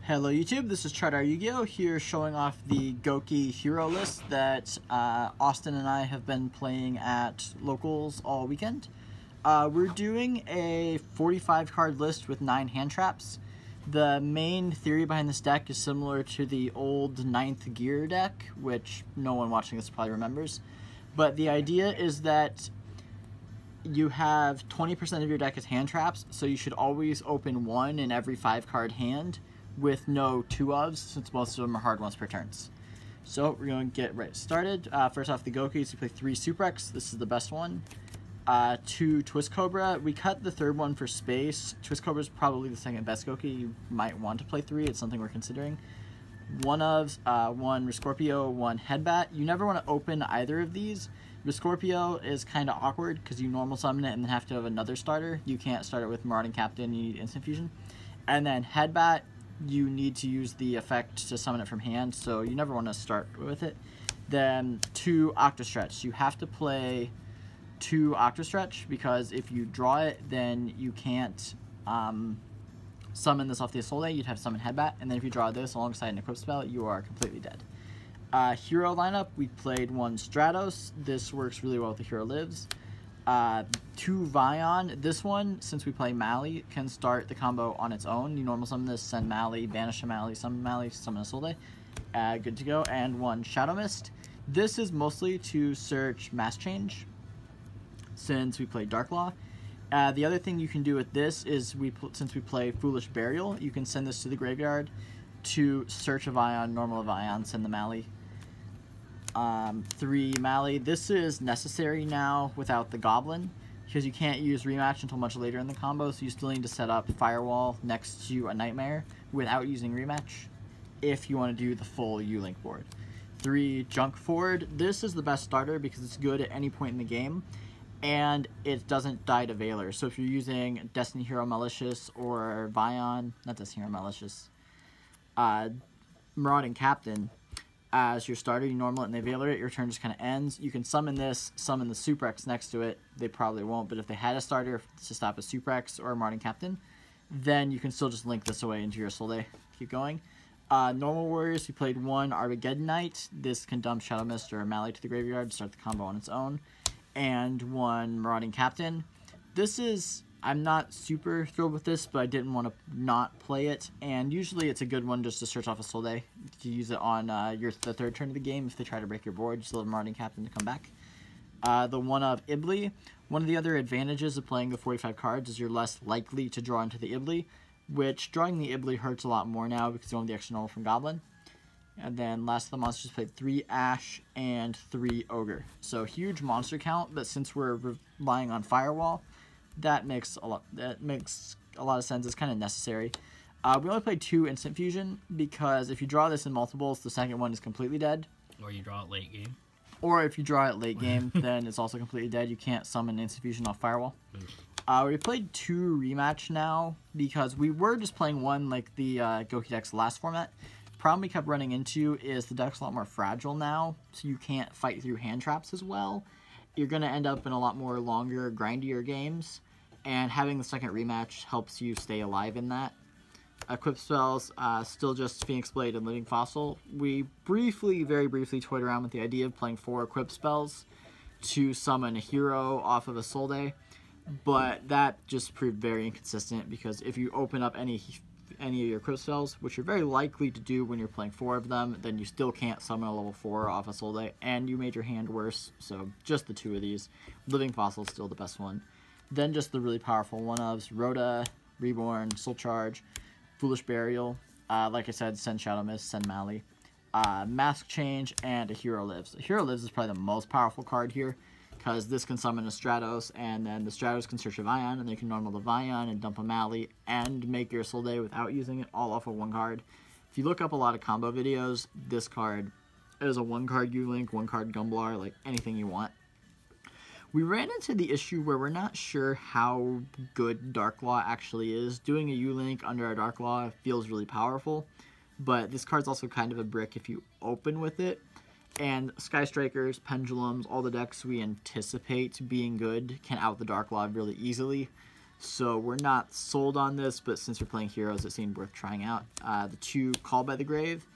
Hello YouTube, this is ChardarYuGiOh here showing off the Gouki hero list that Austin and I have been playing at locals all weekend. We're doing a 45 card list with 9 hand traps. The main theory behind this deck is similar to the old 9th gear deck, which no one watching this probably remembers. But the idea is that you have 20% of your deck as hand traps, so you should always open one in every 5 card hand with no 2-ofs, since most of them are hard ones per turns. So we're going to get right started. First off, the Goukis, we play 3 Super X. This is the best one. 2 Twist Cobra. We cut the third one for space. Twist Cobra is probably the second best Gouki. You might want to play 3. It's something we're considering. 1 Scorpio, 1 Headbat. You never want to open either of these. Scorpio is kind of awkward because you normal summon it and then have to have another starter. You can't start it with Marauding Captain, you need Instant Fusion. And then Headbat, you need to use the effect to summon it from hand, so you never want to start with it. Then 2 Octostretch. You have to play 2 Octostretch because if you draw it, then you can't summon this off the Assault Day. You'd have to summon Headbat, and then if you draw this alongside an equip spell, you are completely dead. Hero lineup, we played 1 Stratos. This works really well with the Hero Lives. 2 Vion. This one, since we play Mali, can start the combo on its own. You normal summon this, send Mali, banish a Mali, summon a Soul Day. Good to go. And 1 Shadow Mist. This is mostly to search Mass Change, since we play Dark Law. The other thing you can do with this is, since we play Foolish Burial, you can send this to the graveyard to search a Vion, normal a Vion, send the Mali. 3 Mali. This is necessary now without the Goblin, because you can't use Rematch until much later in the combo, so you still need to set up Firewall next to a Nightmare without using Rematch if you want to do the full U-Link board. 3 Junk Ford. This is the best starter because it's good at any point in the game, and it doesn't die to Veiler. So if you're using Destiny Hero Malicious or Vion, not Destiny Hero Malicious, Marauding Captain, as your starter, you normal it and they Veiler it, your turn just kind of ends. You can summon this, summon the Super X next to it. They probably won't, but if they had a starter to stop a Super X or a Marauding Captain, then you can still just link this away into your Soul Day. Keep going. Normal Warriors, you played 1 Armageddon Knight. This can dump Shadow Mist or Mali to the graveyard to start the combo on its own. And 1 Marauding Captain. This is, I'm not super thrilled with this, but I didn't want to not play it. And usually it's a good one just to search off a Soul Day. To use it on the third turn of the game if they try to break your board. Just let Marauding Captain to come back. The 1 of Ibli. One of the other advantages of playing the 45 cards is you're less likely to draw into the Ibli, which drawing the Ibli hurts a lot more now because you don't have the extra normal from Goblin. And then last of the monsters played 3 Ash and 3 Ogre. So huge monster count, but since we're relying on Firewall, that makes a lot of sense. It's kind of necessary. We only played 2 Instant Fusion because if you draw this in multiples, the second one is completely dead. Or you draw it late game. Or if you draw it late game, then it's also completely dead. You can't summon Instant Fusion off Firewall. We played 2 Rematch now because we were just playing 1 like the Gouki deck's last format. Problem we kept running into is the deck's a lot more fragile now, so you can't fight through hand traps as well. You're going to end up in a lot more longer, grindier games, and having the second Rematch helps you stay alive in that. Equip spells, still just Phoenix Blade and Living Fossil. We very briefly toyed around with the idea of playing 4 equip spells to summon a hero off of a Soul Day, but that just proved very inconsistent because if you open up any of your equip spells, which you're very likely to do when you're playing 4 of them, then you still can't summon a level 4 off a Soul Day, and you made your hand worse, so just the 2 of these. Living Fossil is still the best one. Then just the really powerful 1-ofs, Rhoda, Reborn, Soul Charge, Foolish Burial, like I said, send Shadow Mist, send Mali, Mask Change, and a Hero Lives. A Hero Lives is probably the most powerful card here, because this can summon a Stratos, and then the Stratos can search a Vion, and they can normal the Vion and dump a Mali, and make your Soul Day without using it, all off of 1 card. If you look up a lot of combo videos, this card is a 1-card U-Link, 1-card Gumblar, like anything you want. We ran into the issue where we're not sure how good Dark Law actually is. Doing a U-Link under our Dark Law feels really powerful, but this card's also kind of a brick if you open with it. And Sky Strikers, Pendulums, all the decks we anticipate being good can out the Dark Law really easily. So we're not sold on this, but since we're playing heroes, it seemed worth trying out. The 2 Call by the Grave,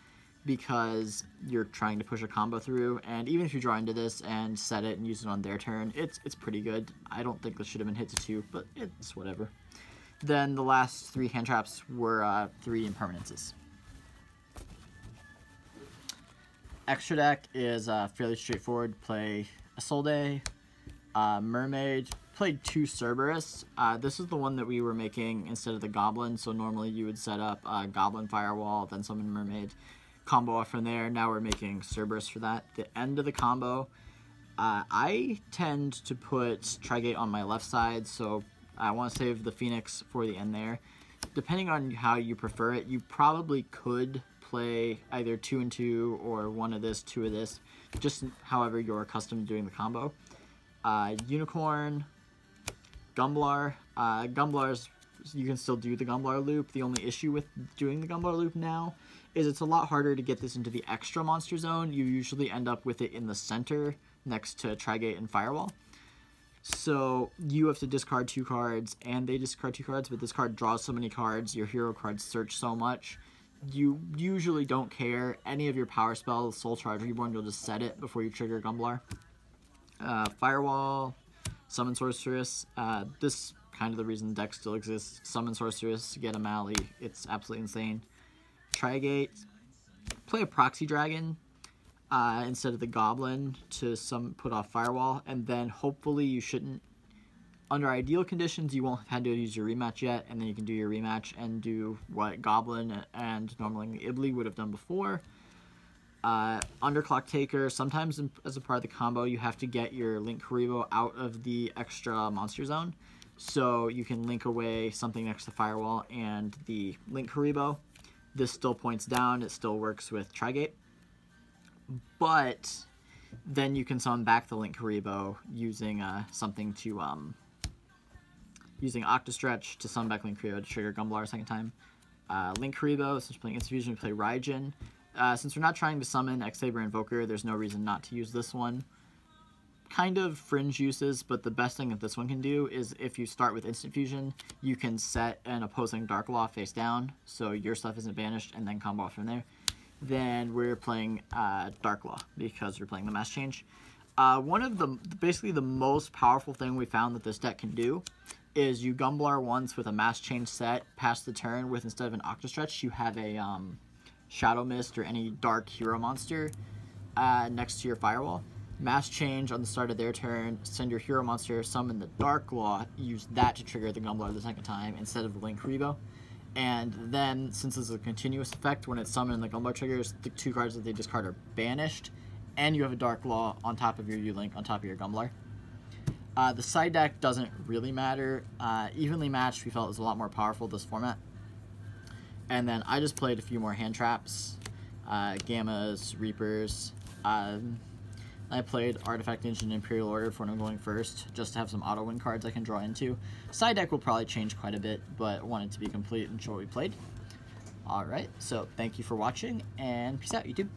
because you're trying to push a combo through, and even if you draw into this and set it and use it on their turn, it's pretty good. I don't think this should have been hit to 2, but it's whatever. Then the last 3 hand traps were 3 impermanences. Extra deck is fairly straightforward. Play Isolde, Mermaid, played 2 Cerberus. This is the one that we were making instead of the Goblin, so normally you would set up Goblin Firewall, then summon Mermaid, combo off from there. Now we're making Cerberus for that. The end of the combo, I tend to put Trigate on my left side, so I want to save the Phoenix for the end there. Depending on how you prefer it, you probably could play either 2 and 2 or 1 of this, 2 of this, just however you're accustomed to doing the combo. Unicorn, Gumblar. Gumblars, you can still do the Gumblar loop. The only issue with doing the Gumblar loop now is it's a lot harder to get this into the extra monster zone. You usually end up with it in the center next to Trigate and Firewall. So you have to discard 2 cards, and they discard 2 cards, but this card draws so many cards, your hero cards search so much, you usually don't care. Any of your power spells, Soul Charge, Reborn, you'll just set it before you trigger Gumblar. Firewall, Summon Sorceress, this kind of the reason the deck still exists. Summon Sorceress, get a Mally, it's absolutely insane. Trigate, play a Proxy Dragon, instead of the Goblin to put off Firewall, and then hopefully you shouldn't, under ideal conditions, you won't have had to use your rematch yet, and then you can do your rematch and do what Goblin and normally Ibli would have done before. Underclock Taker, sometimes as a part of the combo you have to get your Link Karibo out of the extra monster zone, so you can link away something next to Firewall and the Link Karibo. This still points down, it still works with Trigate. But then you can summon back the Link Karibo using something to using Octastretch to summon back Link Karibo to trigger Gumblar a second time. Link Karibo, since we're playing Instant Fusion, we play Raijin. Since we're not trying to summon X-Saber Invoker, there's no reason not to use this one. Kind of fringe uses, but the best thing that this one can do is if you start with Instant Fusion, you can set an opposing Dark Law face down, so your stuff isn't banished, and then combo off from there. Then we're playing Dark Law because we're playing the Mass Change. One of the basically the most powerful thing we found that this deck can do is you Gumblar once with a Mass Change set, pass the turn with, instead of an Octastretch, you have a Shadow Mist or any dark hero monster next to your Firewall. Mass Change on the start of their turn, send your hero monster, summon the Dark Law, use that to trigger the Gumblar the second time instead of the Link Karibo. And then, since this is a continuous effect, when it's summoned and the Gumblar triggers, the 2 cards that they discard are banished, and you have a Dark Law on top of your U-Link, on top of your Gumblar. The side deck doesn't really matter. Evenly Matched, we felt, was a lot more powerful this format. And then I just played a few more hand traps, Gammas, Reapers. I played Artifact Engine Imperial Order for when I'm going first, just to have some auto-win cards I can draw into. Side deck will probably change quite a bit, but I wanted to be complete and show what we played. Alright, so thank you for watching, and peace out, YouTube.